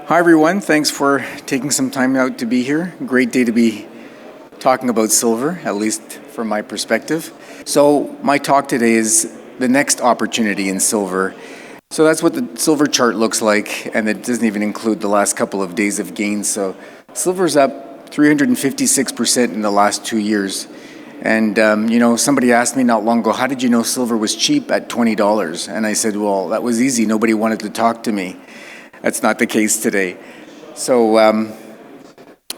Hi everyone, thanks for taking some time out to be here. Great day to be talking about silver, at least from my perspective. So my talk today is the next opportunity in silver. So that's what the silver chart looks like, and it doesn't even include the last couple of days of gains. So silver's up 356% in the last 2 years. And, somebody asked me not long ago, how did you know silver was cheap at $20? And I said, well, that was easy. Nobody wanted to talk to me. That's not the case today. So,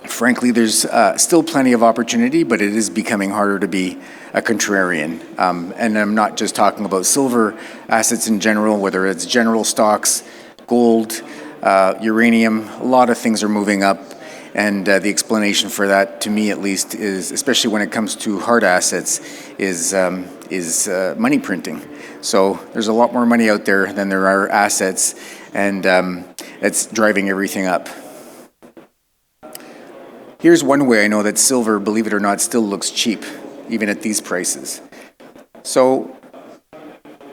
frankly, there's still plenty of opportunity, but it is becoming harder to be a contrarian. And I'm not just talking about silver assets in general, whether it's general stocks, gold, uranium, a lot of things are moving up. And the explanation for that, to me at least, is, especially when it comes to hard assets, is money printing. So there's a lot more money out there than there are assets, and it's driving everything up. Here's one way I know that silver, believe it or not, still looks cheap, even at these prices. So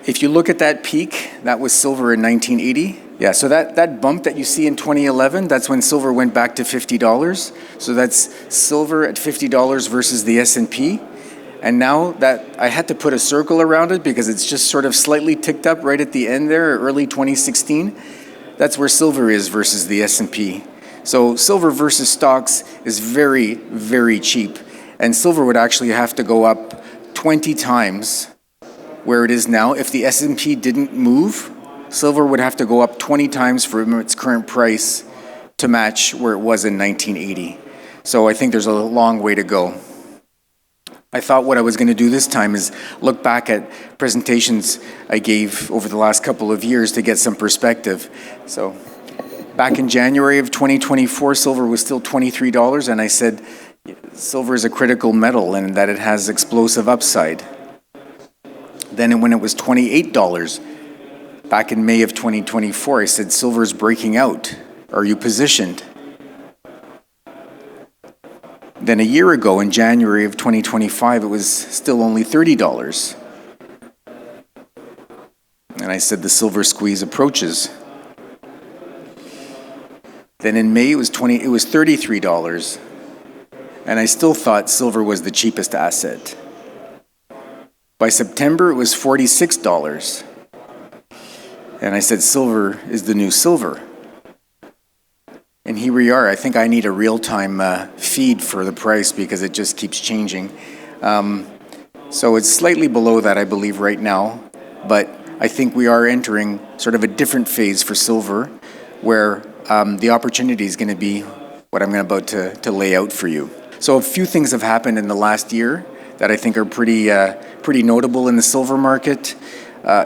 if you look at that peak, that was silver in 1980. Yeah, so that bump that you see in 2011, that's when silver went back to $50. So that's silver at $50 versus the S&P. And now that I had to put a circle around it because it's just sort of slightly ticked up right at the end there, early 2016. That's where silver is versus the S&P. So silver versus stocks is very, very cheap. And silver would actually have to go up 20 times where it is now. If the S&P didn't move, silver would have to go up 20 times from its current price to match where it was in 1980. So I think there's a long way to go. I thought what I was going to do this time is look back at presentations I gave over the last couple of years to get some perspective. So back in January of 2024, silver was still $23, and I said silver is a critical metal and that it has explosive upside. Then when it was $28, back in May of 2024, I said silver is breaking out. Are you positioned? Then a year ago, in January of 2025, it was still only $30. And I said the silver squeeze approaches. Then in May, it was $33. And I still thought silver was the cheapest asset. By September, it was $46. And I said silver is the new silver. And here we are. I think I need a real-time feed for the price because it just keeps changing. So it's slightly below that, I believe, right now. But I think we are entering sort of a different phase for silver where the opportunity is going to be what I'm about to lay out for you. So a few things have happened in the last year that I think are pretty notable in the silver market.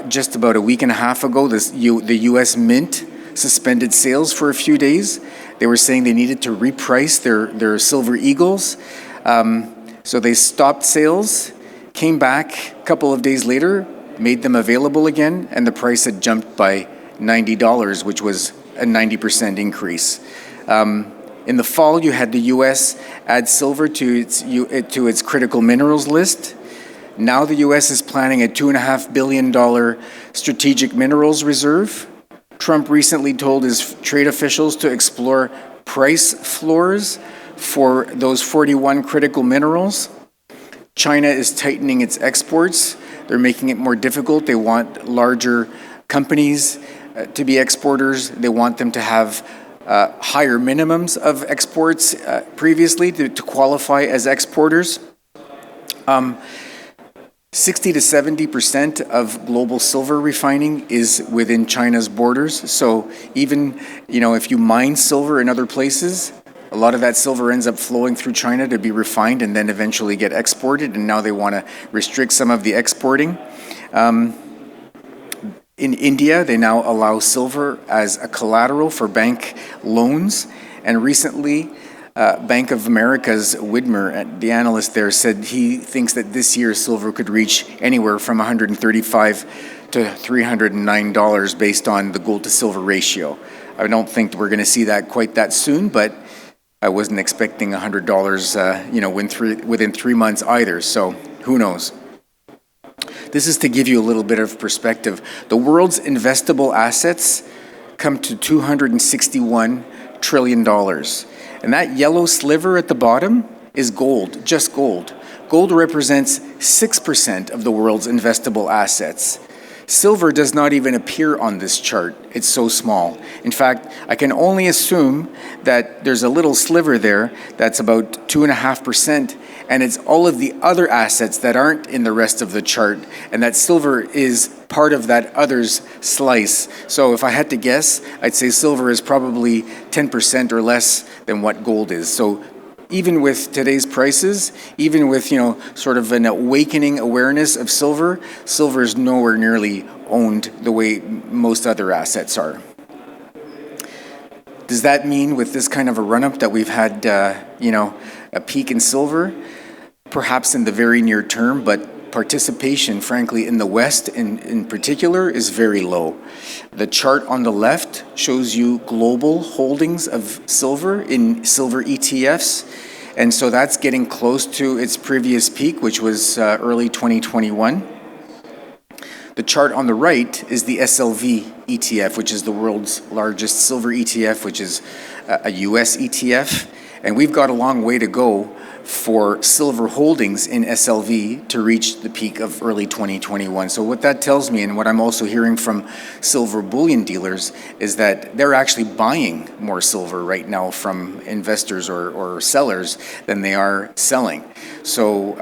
Just about a week and a half ago, the U.S. Mint suspended sales for a few days. They were saying they needed to reprice their silver eagles. So they stopped sales, came back a couple of days later, made them available again, and the price had jumped by $90, which was a 90% increase. In the fall, you had the U.S. add silver to its critical minerals list. Now the U.S. is planning a $2.5 billion strategic minerals reserve. Trump recently told his trade officials to explore price floors for those 41 critical minerals. China is tightening its exports. They're making it more difficult. They want larger companies to be exporters. They want them to have higher minimums of exports previously to qualify as exporters. 60 to 70% of global silver refining is within China's borders. So even, if you mine silver in other places, a lot of that silver ends up flowing through China to be refined and then eventually get exported. And now they want to restrict some of the exporting. In India, they now allow silver as a collateral for bank loans. And recently, Bank of America's Widmer, the analyst there, said he thinks that this year silver could reach anywhere from $135 to $309 based on the gold to silver ratio. I don't think we're going to see that quite that soon, but I wasn't expecting $100, within 3 months either. So who knows? This is to give you a little bit of perspective. The world's investable assets come to $261 trillion. And that yellow sliver at the bottom is gold, just gold. Gold represents 6% of the world's investable assets. Silver does not even appear on this chart. It's so small. In fact, I can only assume that there's a little sliver there that's about 2.5%, and it's all of the other assets that aren't in the rest of the chart, and that silver is part of that others slice. So if I had to guess, I'd say silver is probably 10% or less than what gold is. So even with today's prices, even with, sort of an awakening awareness of silver, silver is nowhere nearly owned the way most other assets are. Does that mean with this kind of a run-up that we've had, a peak in silver? Perhaps in the very near term, but participation, frankly, in the West in particular is very low. The chart on the left shows you global holdings of silver in silver ETFs, and so that's getting close to its previous peak, which was early 2021. The chart on the right is the SLV ETF, which is the world's largest silver ETF, which is a US ETF, and we've got a long way to go for silver holdings in SLV to reach the peak of early 2021. So what that tells me, and what I'm also hearing from silver bullion dealers, is that they're actually buying more silver right now from investors or sellers than they are selling. So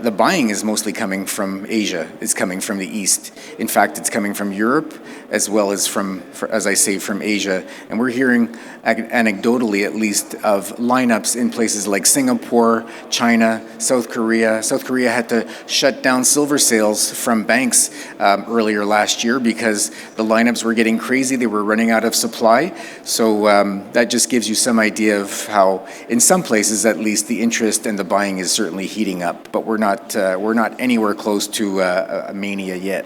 the buying is mostly coming from Asia. It's coming from the East. In fact, it's coming from Europe as well as from Asia. And we're hearing, anecdotally at least, of lineups in places like Singapore, China, South Korea. South Korea had to shut down silver sales from banks earlier last year because the lineups were getting crazy. They were running out of supply. So that just gives you some idea of how, in some places at least, the interest and the buying is certainly heating up. But we're not anywhere close to a mania yet.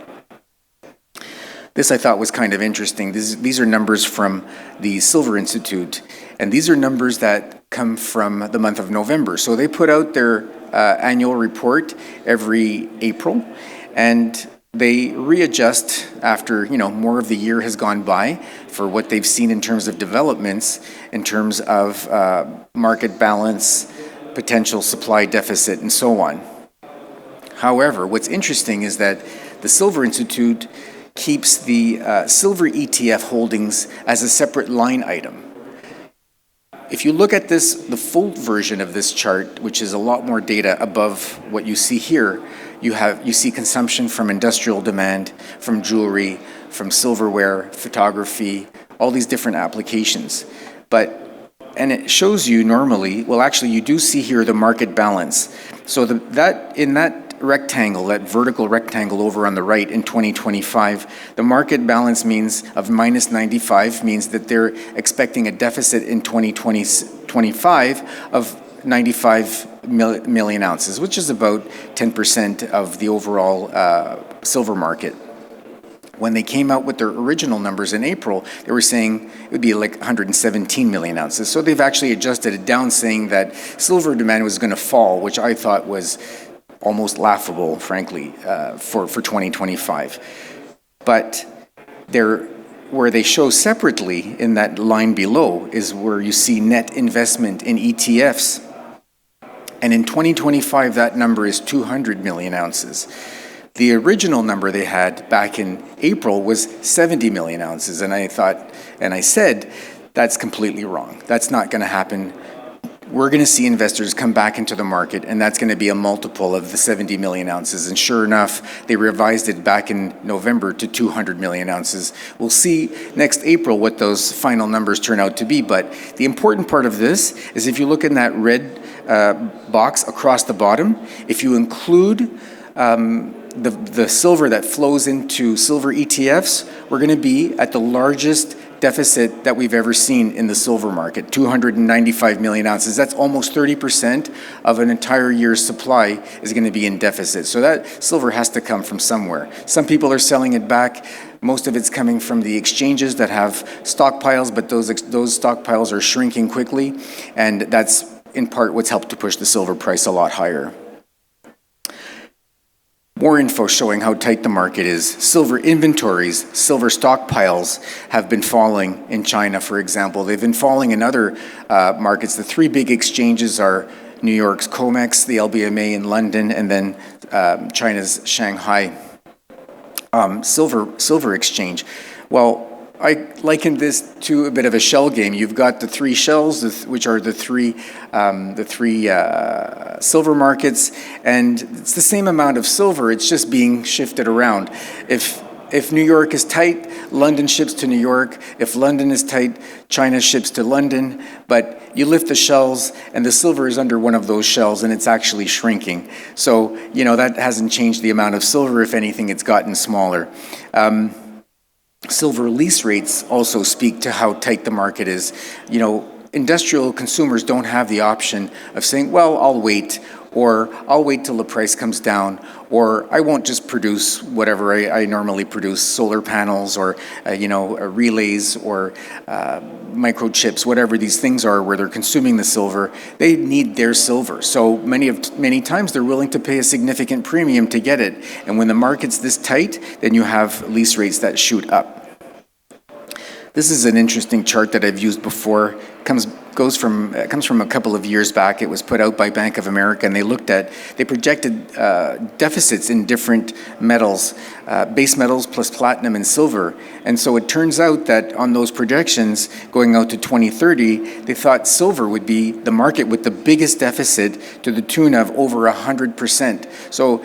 This I thought was kind of interesting. These are numbers from the Silver Institute, and these are numbers that come from the month of November. So they put out their annual report every April, and they readjust after more of the year has gone by for what they've seen in terms of developments, in terms of market balance, potential supply deficit, and so on. However, what's interesting is that the Silver Institute keeps the silver ETF holdings as a separate line item. If you look at the full version of this chart, which is a lot more data above what you see here, you see consumption from industrial demand, from jewelry, from silverware, photography, all these different applications. And it shows you normally, well, actually you do see here the market balance. So in that rectangle, that vertical rectangle over on the right in 2025, the market balance means of minus 95 means that they're expecting a deficit in 2025 of 95 million ounces, which is about 10% of the overall silver market. When they came out with their original numbers in April, they were saying it would be like 117 million ounces. So they've actually adjusted it down, saying that silver demand was going to fall, which I thought was almost laughable, frankly, for 2025. But where they show separately in that line below is where you see net investment in ETFs. And in 2025, that number is 200 million ounces. The original number they had back in April was 70 million ounces. And I said, that's completely wrong. That's not going to happen. We're going to see investors come back into the market, and that's going to be a multiple of the 70 million ounces. And sure enough, they revised it back in November to 200 million ounces. We'll see next April what those final numbers turn out to be. But the important part of this is if you look in that red box across the bottom, if you include the silver that flows into silver ETFs, we're going to be at the largest deficit that we've ever seen in the silver market, 295 million ounces. That's almost 30% of an entire year's supply is going to be in deficit. So that silver has to come from somewhere. Some people are selling it back. Most of it's coming from the exchanges that have stockpiles, but those stockpiles are shrinking quickly, and that's in part what's helped to push the silver price a lot higher. More info showing how tight the market is. Silver inventories, silver stockpiles have been falling in China, for example. They've been falling in other markets. The three big exchanges are New York's COMEX, the LBMA in London, and then China's Shanghai silver exchange. Well, I liken this to a bit of a shell game. You've got the three shells, which are the three silver markets, and it's the same amount of silver. It's just being shifted around. If New York is tight, London ships to New York. If London is tight, China ships to London. But you lift the shells, and the silver is under one of those shells, and it's actually shrinking. So, that hasn't changed the amount of silver. If anything, it's gotten smaller. Silver lease rates also speak to how tight the market is. Industrial consumers don't have the option of saying, well, I'll wait, or I'll wait till the price comes down, or I won't just produce whatever I normally produce, solar panels or, relays or microchips, whatever these things are where they're consuming the silver. They need their silver. So many times they're willing to pay a significant premium to get it. And when the market's this tight, then you have lease rates that shoot up. This is an interesting chart that I've used before. It comes from a couple of years back. It was put out by Bank of America, and they projected deficits in different metals, base metals plus platinum and silver. And so it turns out that on those projections going out to 2030, they thought silver would be the market with the biggest deficit to the tune of over 100%. So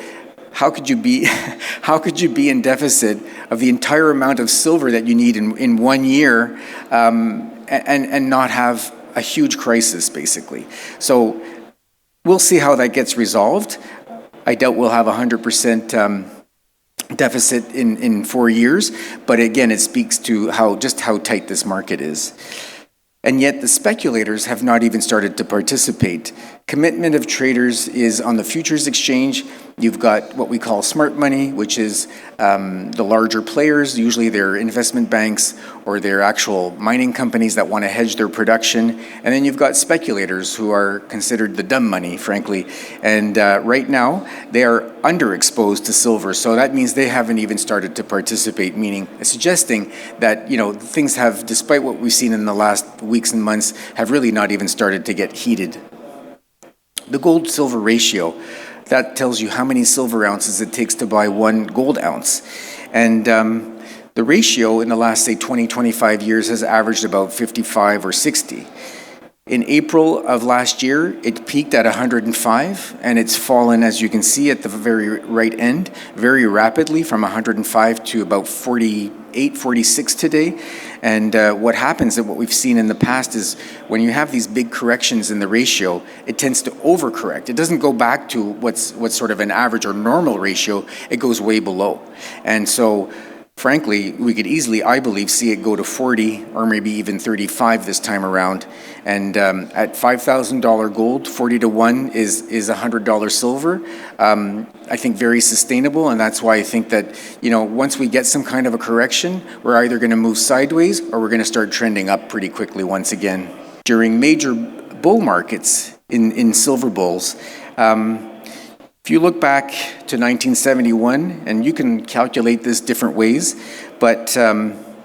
how could you be in deficit of the entire amount of silver that you need in 1 year and not have a huge crisis, basically? So we'll see how that gets resolved. I doubt we'll have 100% deficit in 4 years, but again, it speaks to how tight this market is. And yet the speculators have not even started to participate. Commitment of traders is on the futures exchange. You've got what we call smart money, which is the larger players. Usually they're investment banks or they're actual mining companies that want to hedge their production. And then you've got speculators who are considered the dumb money, frankly. And right now they are underexposed to silver. So that means they haven't even started to participate, meaning suggesting that, things have, despite what we've seen in the last weeks and months, have really not even started to get heated. The gold-silver ratio, that tells you how many silver ounces it takes to buy 1 gold ounce. And the ratio in the last, say, 20, 25 years has averaged about 55 or 60. In April of last year, it peaked at 105, and it's fallen, as you can see at the very right end, very rapidly from 105 to about 48, 46 today. And what happens and what we've seen in the past is when you have these big corrections in the ratio, it tends to overcorrect. It doesn't go back to what's sort of an average or normal ratio. It goes way below. And so frankly, we could easily, I believe, see it go to 40 or maybe even 35 this time around. And at $5,000 gold, 40 to 1 is $100 silver. I think very sustainable, and that's why I think that, once we get some kind of a correction, we're either going to move sideways or we're going to start trending up pretty quickly once again. During major bull markets in silver bulls, if you look back to 1971, and you can calculate this different ways, but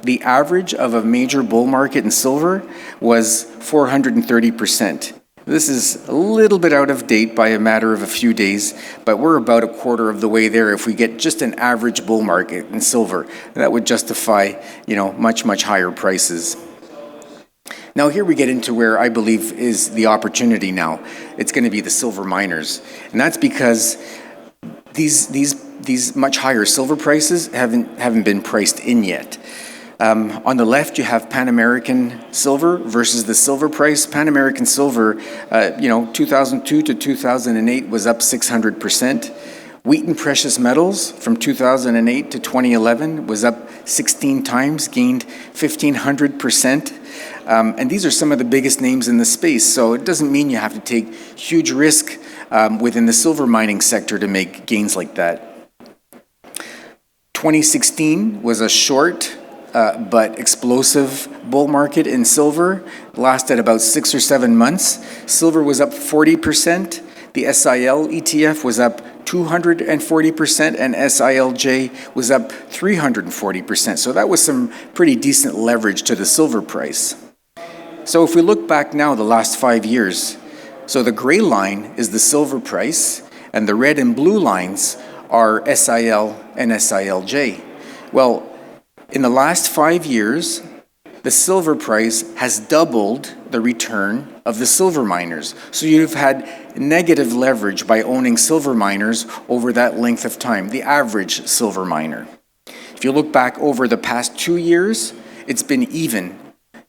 the average of a major bull market in silver was 430%. This is a little bit out of date by a matter of a few days, but we're about a quarter of the way there if we get just an average bull market in silver. That would justify, much, much higher prices. Now here we get into where I believe is the opportunity now. It's going to be the silver miners. And that's because these much higher silver prices haven't been priced in yet. On the left, you have Pan American silver versus the silver price. Pan American silver, 2002 to 2008 was up 600%. Wheaton Precious Metals from 2008 to 2011 was up 16 times, gained 1,500%. And these are some of the biggest names in the space. So it doesn't mean you have to take huge risk within the silver mining sector to make gains like that. 2016 was a short but explosive bull market in silver. It lasted about 6 or 7 months. Silver was up 40%. The SIL ETF was up 240%, and SILJ was up 340%. So that was some pretty decent leverage to the silver price. So if we look back now, the last 5 years, so the gray line is the silver price, and the red and blue lines are SIL and SILJ. Well, in the last 5 years, the silver price has doubled the return of the silver miners. So you've had negative leverage by owning silver miners over that length of time, the average silver miner. If you look back over the past 2 years, it's been even.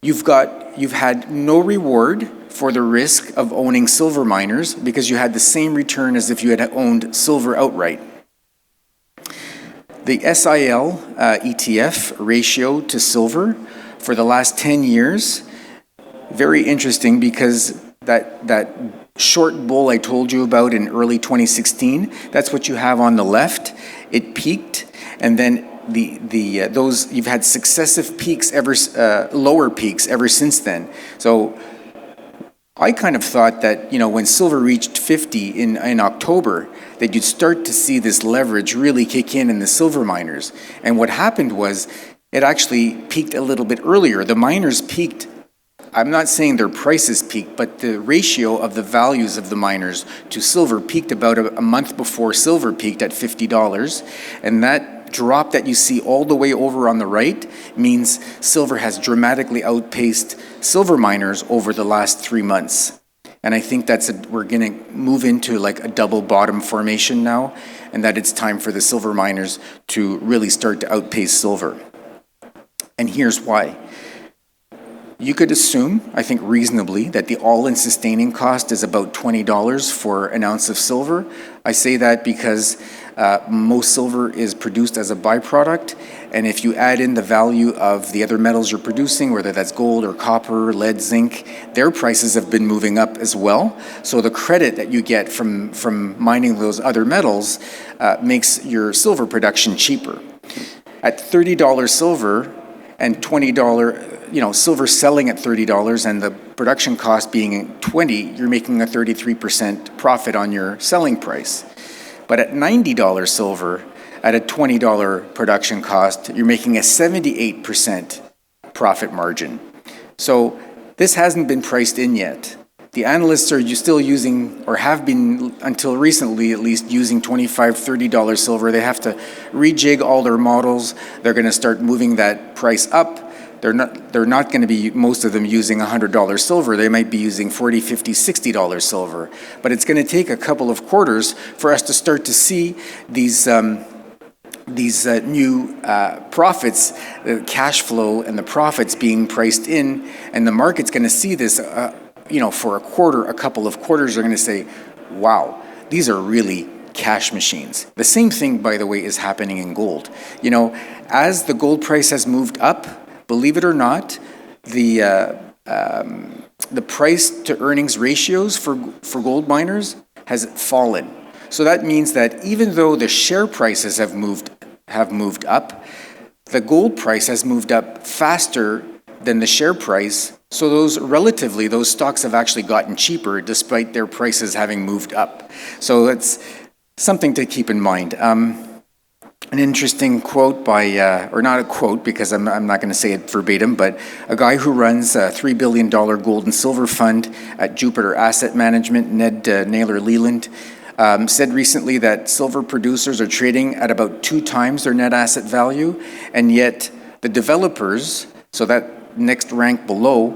You've had no reward for the risk of owning silver miners because you had the same return as if you had owned silver outright. The SIL ETF ratio to silver for the last 10 years, very interesting because that short bull I told you about in early 2016, that's what you have on the left. It peaked, and then those you've had successive peaks lower peaks ever since then. So I kind of thought that, when silver reached 50 in October, that you'd start to see this leverage really kick in the silver miners. And what happened was it actually peaked a little bit earlier. The miners peaked. I'm not saying their prices peaked, but the ratio of the values of the miners to silver peaked about a month before silver peaked at $50. And that drop that you see all the way over on the right means silver has dramatically outpaced silver miners over the last 3 months. And I think we're going to move into like a double bottom formation now, and that it's time for the silver miners to really start to outpace silver. And here's why. You could assume, I think reasonably, that the all-in sustaining cost is about $20 for an ounce of silver. I say that because most silver is produced as a byproduct, and if you add in the value of the other metals you're producing, whether that's gold or copper, lead, zinc, their prices have been moving up as well. So the credit that you get from mining those other metals makes your silver production cheaper. At $30 silver and $20, silver selling at $30 and the production cost being $20, you're making a 33% profit on your selling price. But at $90 silver, at a $20 production cost, you're making a 78% profit margin. So this hasn't been priced in yet. The analysts are still using, or have been until recently at least, using $25, $30 silver. They have to rejig all their models. They're going to start moving that price up. They're not going to be, most of them, using $100 silver. They might be using $40, $50, $60 silver. But it's going to take a couple of quarters for us to start to see these new profits, the cash flow and the profits being priced in, and the market's going to see this, for a couple of quarters, they're going to say, wow, these are really cash machines. The same thing, by the way, is happening in gold. As the gold price has moved up, believe it or not, the price to earnings ratios for gold miners has fallen. So that means that even though the share prices have moved up, the gold price has moved up faster than the share price. So those stocks have actually gotten cheaper despite their prices having moved up. So that's something to keep in mind. An interesting quote by, or not a quote because I'm not going to say it verbatim, but a guy who runs a $3 billion gold and silver fund at Jupiter Asset Management, Ned Naylor Leland, said recently that silver producers are trading at about 2 times their net asset value, and yet the developers, so that next rank below,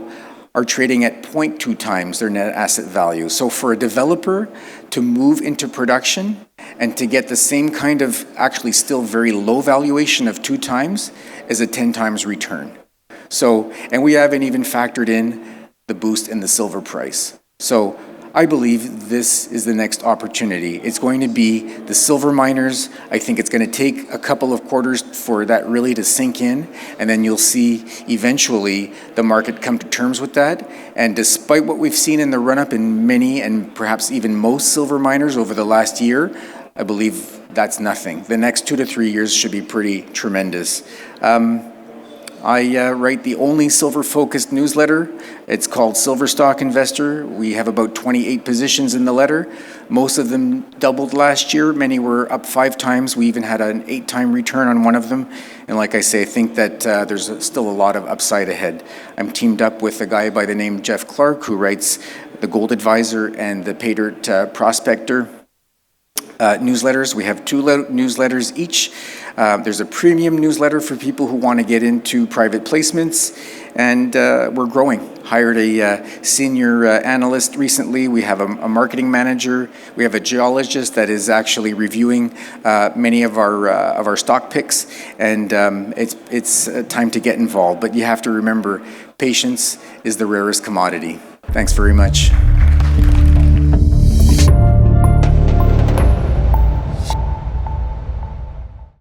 are trading at 0.2 times their net asset value. So for a developer to move into production and to get the same kind of actually still very low valuation of 2 times is a 10 times return. So, and we haven't even factored in the boost in the silver price. So I believe this is the next opportunity. It's going to be the silver miners. I think it's going to take a couple of quarters for that really to sink in, and then you'll see eventually the market come to terms with that. And despite what we've seen in the run-up in many and perhaps even most silver miners over the last year, I believe that's nothing. The next 2 to 3 years should be pretty tremendous. I write the only silver-focused newsletter. It's called Silver Stock Investor. We have about 28 positions in the letter. Most of them doubled last year. Many were up 5 times. We even had an 8-time return on one of them. And like I say, I think that there's still a lot of upside ahead. I'm teamed up with a guy by the name Jeff Clark, who writes the Gold Advisor and the Pay Dirt Prospector newsletters. We have 2 newsletters each. There's a premium newsletter for people who want to get into private placements, and we're growing. Hired a senior analyst recently. We have a marketing manager. We have a geologist that is actually reviewing many of our stock picks, and it's time to get involved. But you have to remember, patience is the rarest commodity. Thanks very much.